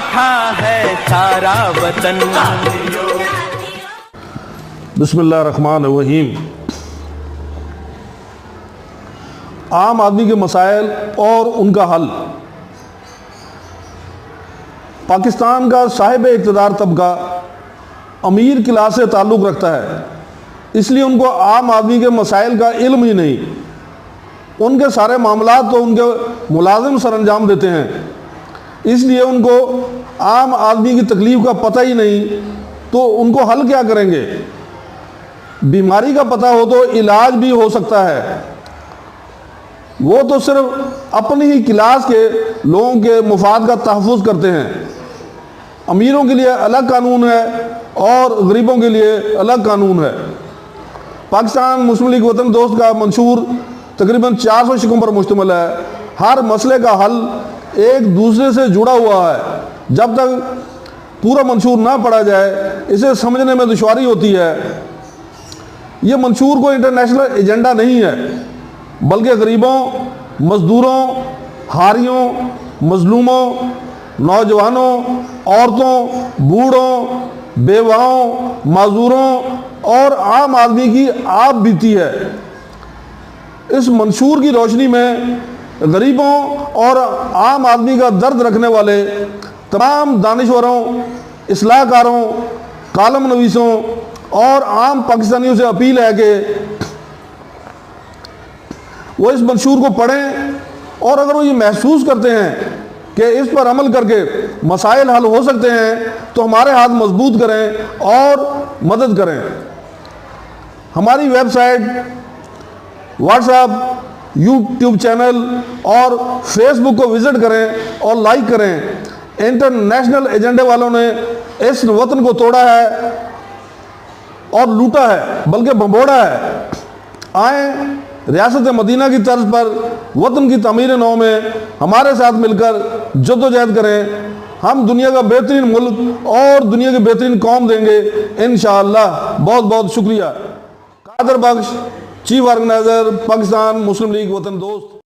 اٹھا ہے سارا وطن۔ بسم اللہ الرحمن الرحیم۔ عام آدمی کے مسائل اور ان کا حل۔ پاکستان کا صاحب اقتدار طبقہ امیر کلاس سے تعلق رکھتا ہے، اس لیے ان کو عام آدمی کے مسائل کا علم ہی نہیں۔ ان کے سارے معاملات تو ان کے ملازم سر انجام دیتے ہیں، اس لیے ان کو عام آدمی کی تکلیف کا پتہ ہی نہیں، تو ان کو حل کیا کریں گے؟ بیماری کا پتہ ہو تو علاج بھی ہو سکتا ہے، وہ تو صرف اپنی ہی کلاس کے لوگوں کے مفاد کا تحفظ کرتے ہیں۔ امیروں کے لیے الگ قانون ہے اور غریبوں کے لیے الگ قانون ہے۔ پاکستان مسلم لیگ وطن دوست کا منشور تقریباً 400 شقوں پر مشتمل ہے۔ ہر مسئلے کا حل ایک دوسرے سے جڑا ہوا ہے۔ جب تک پورا منشور نہ پڑھا جائے اسے سمجھنے میں دشواری ہوتی ہے۔ یہ منشور کوئی انٹرنیشنل ایجنڈا نہیں ہے، بلکہ غریبوں، مزدوروں، حاریوں، مظلوموں، نوجوانوں، عورتوں، بوڑھوں، بیواؤں، معذوروں اور عام آدمی کی آپ بیتی ہے۔ اس منشور کی روشنی میں غریبوں اور عام آدمی کا درد رکھنے والے تمام دانشوروں، اصلاح کاروں، کالم نویسوں اور عام پاکستانیوں سے اپیل ہے کہ وہ اس منشور کو پڑھیں، اور اگر وہ یہ محسوس کرتے ہیں کہ اس پر عمل کر کے مسائل حل ہو سکتے ہیں تو ہمارے ہاتھ مضبوط کریں اور مدد کریں۔ ہماری website, WhatsApp, YouTube channel اور فیس بک کو وزٹ کریں اور لائک کریں۔ انٹرنیشنل ایجنڈے والوں نے اس وطن کو توڑا ہے اور لوٹا ہے، بلکہ بھنبوڑا ہے۔ آئیں ریاست مدینہ کی طرز پر وطن کی تعمیر نو میں ہمارے ساتھ مل کر جدوجہد کریں۔ ہم دنیا کا بہترین ملک اور دنیا کی بہترین قوم دیں گے انشاءاللہ۔ بہت بہت شکریہ۔ قادر بخش، چیف آرگنائزر، پاکستان مسلم لیگ وطن دوست۔